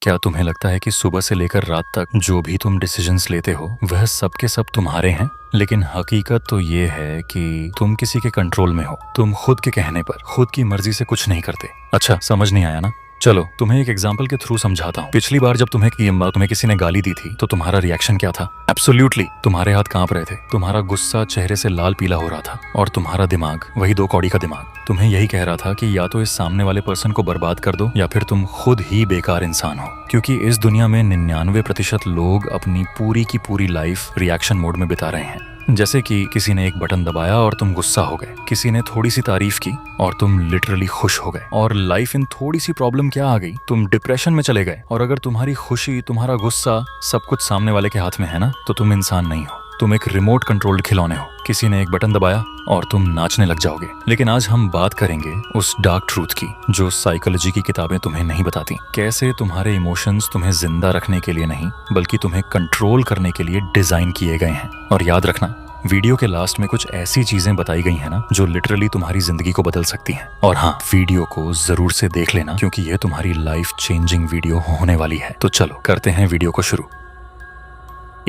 क्या तुम्हें लगता है कि सुबह से लेकर रात तक जो भी तुम डिसीजंस लेते हो वह सब के सब तुम्हारे हैं? लेकिन हकीकत तो ये है कि तुम किसी के कंट्रोल में हो। तुम खुद के कहने पर खुद की मर्जी से कुछ नहीं करते। अच्छा, समझ नहीं आया ना? चलो तुम्हें एक एग्जाम्पल के थ्रू समझाता हूँ। पिछली बार जब तुम्हें किसी ने गाली दी थी तो तुम्हारा रिएक्शन क्या था? एब्सोल्युटली तुम्हारे हाथ कांप रहे थे, तुम्हारा गुस्सा चेहरे से लाल पीला हो रहा था और तुम्हारा दिमाग, वही 2 कौड़ी का दिमाग, तुम्हें यही कह रहा था कि या तो इस सामने वाले पर्सन को बर्बाद कर दो या फिर तुम खुद ही बेकार इंसान हो। क्योंकि इस दुनिया में 99% लोग अपनी पूरी की पूरी लाइफ रिएक्शन मोड में बिता रहे हैं। जैसे कि किसी ने एक बटन दबाया और तुम गुस्सा हो गए, किसी ने थोड़ी सी तारीफ की और तुम लिटरली खुश हो गए, और लाइफ इन थोड़ी सी प्रॉब्लम क्या आ गई, तुम डिप्रेशन में चले गए। और अगर तुम्हारी खुशी, तुम्हारा गुस्सा सब कुछ सामने वाले के हाथ में है ना, तो तुम इंसान नहीं हो, तुम एक रिमोट कंट्रोल्ड खिलौने हो। किसी ने एक बटन दबाया और तुम नाचने लग जाओगे। लेकिन आज हम बात करेंगे उस डार्क ट्रूथ की जो साइकोलॉजी की किताबें तुम्हें नहीं बताती। कैसे तुम्हारे इमोशंस तुम्हें जिंदा रखने के लिए नहीं बल्कि तुम्हें कंट्रोल करने के लिए डिजाइन किए गए हैं। और याद रखना, वीडियो के लास्ट में कुछ ऐसी चीजें बताई गई हैं ना जो लिटरली तुम्हारी जिंदगी को बदल सकती हैं। और हाँ, वीडियो को जरूर से देख लेना क्योंकि ये तुम्हारी लाइफ चेंजिंग वीडियो होने वाली है। तो चलो करते हैं वीडियो को शुरू।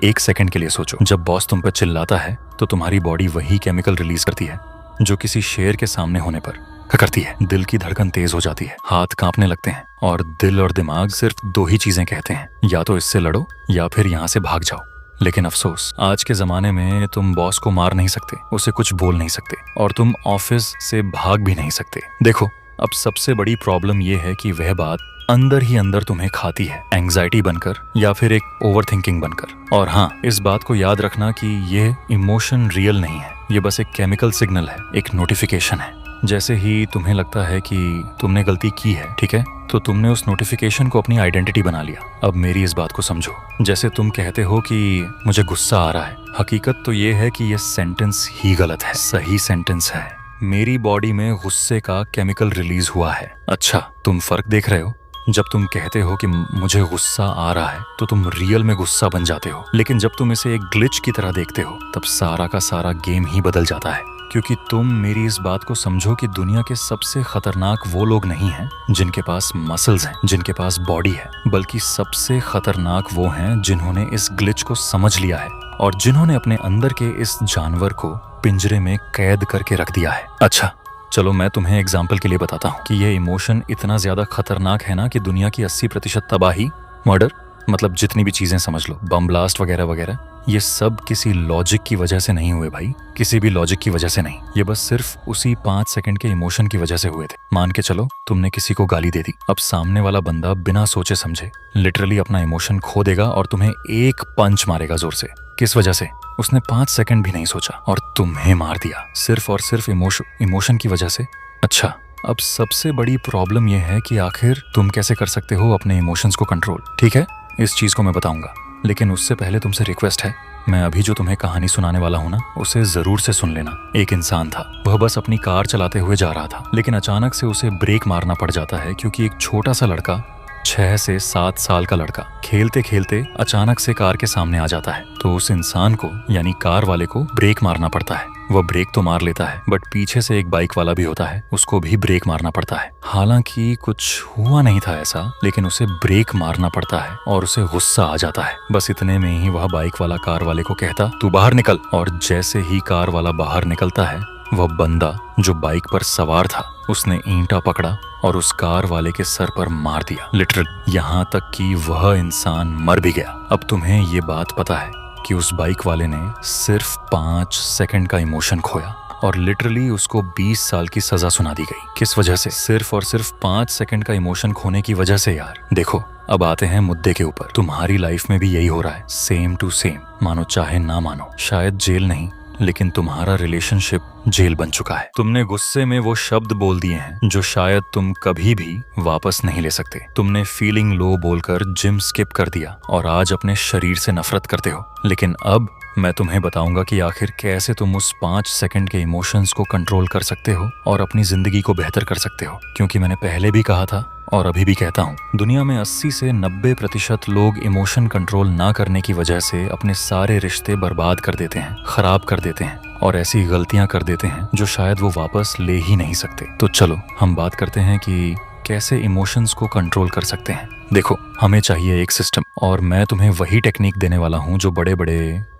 1 सेकंड के लिए सोचो, जब बॉस तुम पर चिल्लाता है तो तुम्हारी बॉडी वही केमिकल रिलीज करती है जो किसी शेर के सामने होने पर करती है। दिल की धड़कन तेज हो जाती है, हाथ कांपने लगते हैं और दिल और दिमाग सिर्फ 2 ही चीजें कहते हैं, या तो इससे लड़ो या फिर यहाँ से भाग जाओ। लेकिन अफसोस, आज के जमाने में तुम बॉस को मार नहीं सकते, उसे कुछ बोल नहीं सकते और तुम ऑफिस से भाग भी नहीं सकते। देखो, अब सबसे बड़ी प्रॉब्लम यह है कि वह बात अंदर ही अंदर तुम्हें खाती है, एंग्जाइटी बनकर या फिर एक ओवरथिंकिंग बनकर। और हाँ, इस बात को याद रखना कि यह इमोशन रियल नहीं है, ये बस एक केमिकल सिग्नल है, एक नोटिफिकेशन है। जैसे ही तुम्हें लगता है कि तुमने गलती की है, ठीक है, तो तुमने उस नोटिफिकेशन को अपनी आइडेंटिटी बना लिया। अब मेरी इस बात को समझो, जैसे तुम कहते हो कि मुझे गुस्सा आ रहा है, हकीकत तो ये है कि यह सेंटेंस ही गलत है। सही सेंटेंस है, मेरी बॉडी में गुस्से का केमिकल रिलीज हुआ है। अच्छा, तुम फर्क देख रहे हो? जब तुम कहते हो कि मुझे गुस्सा आ रहा है तो तुम रियल में गुस्सा बन जाते हो, लेकिन जब तुम इसे एक ग्लिच की तरह देखते हो तब सारा का सारा गेम ही बदल जाता है। क्योंकि तुम मेरी इस बात को समझो कि दुनिया के सबसे खतरनाक वो लोग नहीं हैं जिनके पास मसल्स हैं, जिनके पास बॉडी है, बल्कि सबसे खतरनाक वो हैं जिन्होंने इस ग्लिच को समझ लिया है और जिन्होंने अपने अंदर के इस जानवर को पिंजरे में कैद करके रख दिया है। अच्छा, चलो मैं तुम्हें एग्जाम्पल के लिए बताता हूँ कि ये इमोशन इतना ज्यादा खतरनाक है ना कि दुनिया की 80% तबाही, मर्डर, मतलब जितनी भी चीजें समझ लो, बम ब्लास्ट वगैरह वगैरह, ये सब किसी लॉजिक की वजह से नहीं हुए भाई, किसी भी लॉजिक की वजह से नहीं। ये बस सिर्फ उसी 5 सेकंड के इमोशन की वजह से हुए थे। मान के चलो तुमने किसी को गाली दे दी, अब सामने वाला बंदा बिना सोचे समझे लिटरली अपना इमोशन खो देगा और तुम्हें एक पंच मारेगा जोर से। किस वजह से? उसने 5 सेकंड भी नहीं सोचा और तुम्हें मार दिया, सिर्फ और सिर्फ इमोशन की वजह से। अच्छा, अब सबसे बड़ी प्रॉब्लम यह है कि आखिर तुम कैसे कर सकते हो अपने इमोशंस को कंट्रोल। ठीक है, इस चीज को मैं बताऊंगा, लेकिन उससे पहले तुमसे रिक्वेस्ट है, मैं अभी जो तुम्हें कहानी सुनाने वाला हूँ ना, उसे जरूर से सुन लेना। एक इंसान था, वह बस अपनी कार चलाते हुए जा रहा था, लेकिन अचानक से उसे ब्रेक मारना पड़ जाता है क्योंकि एक छोटा सा लड़का, 6 से 7 साल का लड़का, खेलते खेलते अचानक से कार के सामने आ जाता है। तो उस इंसान को, यानी कार वाले को, ब्रेक मारना पड़ता है। वह ब्रेक तो मार लेता है, बट पीछे से एक बाइक वाला भी होता है, उसको भी ब्रेक मारना पड़ता है। हालांकि कुछ हुआ नहीं था ऐसा, लेकिन उसे ब्रेक मारना पड़ता है और उसे गुस्सा आ जाता है। बस इतने में ही वह बाइक वाला कार वाले को कहता, तू बाहर निकल। और जैसे ही कार वाला बाहर निकलता है, वह बंदा जो बाइक पर सवार था, उसने ईंटा पकड़ा और उस कार वाले के सर पर मार दिया, लिटरल, यहाँ तक कि वह इंसान मर भी गया। अब तुम्हें ये बात पता है कि उस बाइक वाले ने सिर्फ 5 सेकंड का इमोशन खोया और लिटरली उसको 20 साल की सजा सुना दी गई। किस वजह से? सिर्फ और सिर्फ 5 सेकंड का इमोशन खोने की वजह से यार। देखो, अब आते हैं मुद्दे के ऊपर। तुम्हारी लाइफ में भी यही हो रहा है, सेम टू सेम, मानो चाहे ना मानो। शायद जेल नहीं, लेकिन तुम्हारा रिलेशनशिप जेल बन चुका है। तुमने गुस्से में वो शब्द बोल दिए हैं जो शायद तुम कभी भी वापस नहीं ले सकते। तुमने फीलिंग लो बोलकर जिम स्किप कर दिया और आज अपने शरीर से नफरत करते हो। लेकिन अब मैं तुम्हें बताऊंगा कि आखिर कैसे तुम उस 5 सेकंड के इमोशंस को कंट्रोल कर सकते हो और अपनी जिंदगी को बेहतर कर सकते हो। क्योंकि मैंने पहले भी कहा था और अभी भी कहता हूँ, दुनिया में 80 से 90% लोग इमोशन कंट्रोल ना करने की वजह से अपने सारे रिश्ते बर्बाद कर देते हैं, खराब कर देते हैं और ऐसी गलतियां कर देते हैं जो शायद वो वापस ले ही नहीं सकते। तो चलो हम बात करते हैं कि कैसे इमोशंस को कंट्रोल कर सकते हैं। देखो, हमें चाहिए एक सिस्टम, और मैं तुम्हें वही टेक्निक देने वाला हूँ जो बड़े बड़े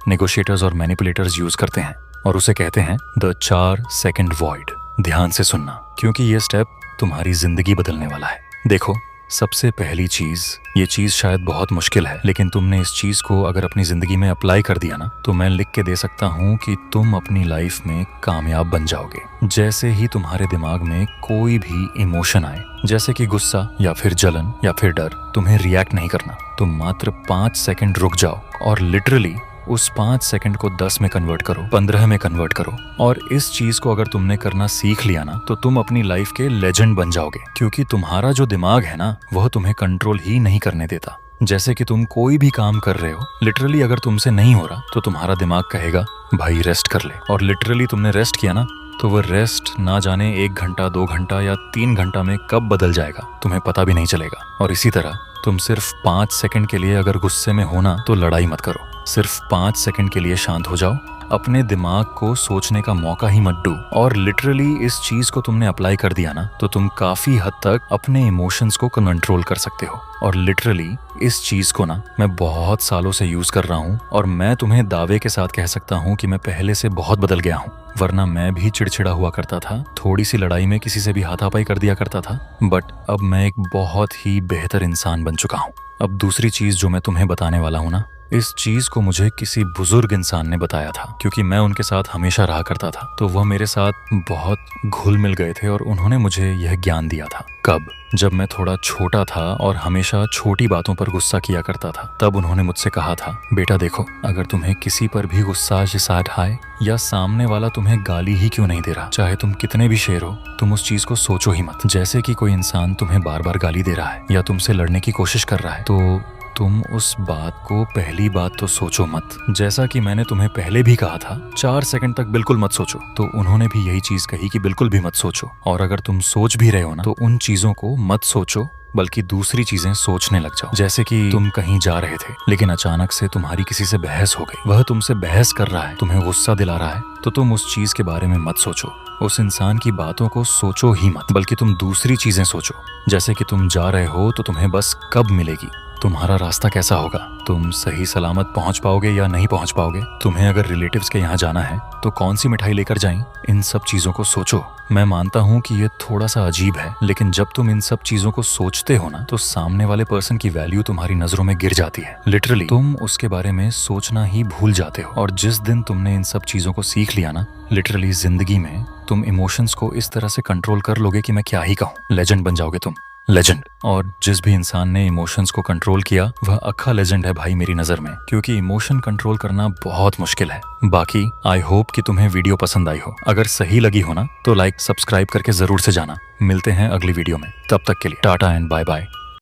नेगोशिएटर्स और मैनिपुलेटर्स यूज करते हैं, और उसे कहते हैं द 4 सेकंड वॉइड। ध्यान से सुनना, क्योंकि ये स्टेप तुम्हारी जिंदगी बदलने वाला है। देखो, सबसे पहली चीज, ये चीज शायद बहुत मुश्किल है, लेकिन तुमने इस चीज को अगर अपनी जिंदगी में अप्लाई कर दिया ना, तो मैं लिख के दे सकता हूँ कि तुम अपनी लाइफ में कामयाब बन जाओगे। जैसे ही तुम्हारे दिमाग में कोई भी इमोशन आए, जैसे कि गुस्सा या फिर जलन या फिर डर, तुम्हें रिएक्ट नहीं करना। तुम मात्र 5 सेकंड रुक जाओ और लिटरली उस 5 सेकंड को 10 में कन्वर्ट करो, 15 में कन्वर्ट करो। और इस चीज को अगर तुमने करना सीख लिया ना, तो तुम अपनी लाइफ के लेजेंड बन जाओगे, क्योंकि तुम्हारा जो दिमाग है ना, वह तुम्हें कंट्रोल ही नहीं करने देता। जैसे कि तुम कोई भी काम कर रहे हो, लिटरली अगर तुमसे नहीं हो रहा तो तुम्हारा दिमाग कहेगा भाई रेस्ट कर ले, और लिटरली तुमने रेस्ट किया ना, तो वो रेस्ट ना जाने 1 घंटा 2 घंटा या 3 घंटा में कब बदल जाएगा तुम्हें पता भी नहीं चलेगा। और इसी तरह तुम सिर्फ 5 सेकंड के लिए अगर गुस्से में होना, तो लड़ाई मत करो, सिर्फ 5 सेकंड के लिए शांत हो जाओ, अपने दिमाग को सोचने का मौका ही मत दो। और लिटरली इस चीज को तुमने अप्लाई कर दिया ना, तो तुम काफी हद तक अपने इमोशंस को कंट्रोल कर सकते हो। और लिटरली इस चीज को ना मैं बहुत सालों से यूज कर रहा हूँ, और मैं तुम्हें दावे के साथ कह सकता हूँ कि मैं पहले से बहुत बदल गया हूँ। वरना मैं भी चिड़चिड़ा हुआ करता था, थोड़ी सी लड़ाई में किसी से भी हाथापाई कर दिया करता था, बट अब मैं एक बहुत ही बेहतर इंसान बन चुका हूँ। अब दूसरी चीज जो मैं तुम्हें बताने वाला हूँ ना, इस चीज को मुझे किसी बुजुर्ग इंसान ने बताया था, क्योंकि मैं उनके साथ हमेशा रहा करता था, तो वह मेरे साथ बहुत घुल मिल गए थे और उन्होंने मुझे यह ज्ञान दिया था। कब? जब मैं थोड़ा छोटा था और हमेशा छोटी बातों पर गुस्सा किया करता था, तब उन्होंने मुझसे कहा था, बेटा देखो, अगर तुम्हें किसी पर भी गुस्सा आए या सामने वाला तुम्हें गाली ही क्यों नहीं दे रहा, चाहे तुम कितने भी शेर हो, तुम उस चीज को सोचो ही मत। जैसे कि कोई इंसान तुम्हें बार बार गाली दे रहा है या तुमसे लड़ने की कोशिश कर रहा है, तो तुम उस बात को पहली बात तो सोचो मत। जैसा कि मैंने तुम्हें पहले भी कहा था, 4 सेकंड तक बिल्कुल मत सोचो, तो उन्होंने भी यही चीज कही कि बिल्कुल भी मत सोचो। और अगर तुम सोच भी रहे हो ना, तो उन चीजों को मत सोचो, बल्कि दूसरी चीजें सोचने लग जाओ। जैसे कि तुम कहीं जा रहे थे, लेकिन अचानक से तुम्हारी किसी से बहस हो गई, वह तुमसे बहस कर रहा है, तुम्हें गुस्सा दिला रहा है, तो तुम उस चीज के बारे में मत सोचो, उस इंसान की बातों को सोचो ही मत, बल्कि तुम दूसरी चीजें सोचो। जैसे कि तुम जा रहे हो तो तुम्हें बस कब मिलेगी, तुम्हारा रास्ता कैसा होगा, तुम सही सलामत पहुंच पाओगे या नहीं पहुंच पाओगे, तुम्हें अगर रिलेटिव्स के यहाँ जाना है तो कौन सी मिठाई लेकर जाएं, इन सब चीजों को सोचो। मैं मानता हूँ कि ये थोड़ा सा अजीब है, लेकिन जब तुम इन सब चीजों को सोचते हो ना, तो सामने वाले पर्सन की वैल्यू तुम्हारी नजरों में गिर जाती है। लिटरली तुम उसके बारे में सोचना ही भूल जाते हो। और जिस दिन तुमने इन सब चीजों को सीख लिया ना, लिटरली जिंदगी में तुम इमोशंस को इस तरह से कंट्रोल कर लोगे कि मैं क्या ही कहूँ, लेजेंड बन जाओगे तुम, लेजेंड। और जिस भी इंसान ने इमोशंस को कंट्रोल किया, वह अक्खा लेजेंड है भाई मेरी नजर में, क्योंकि इमोशन कंट्रोल करना बहुत मुश्किल है। बाकी आई होप कि तुम्हें वीडियो पसंद आई हो। अगर सही लगी हो ना, तो लाइक सब्सक्राइब करके जरूर से जाना। मिलते हैं अगली वीडियो में, तब तक के लिए टाटा एंड बाय बाय।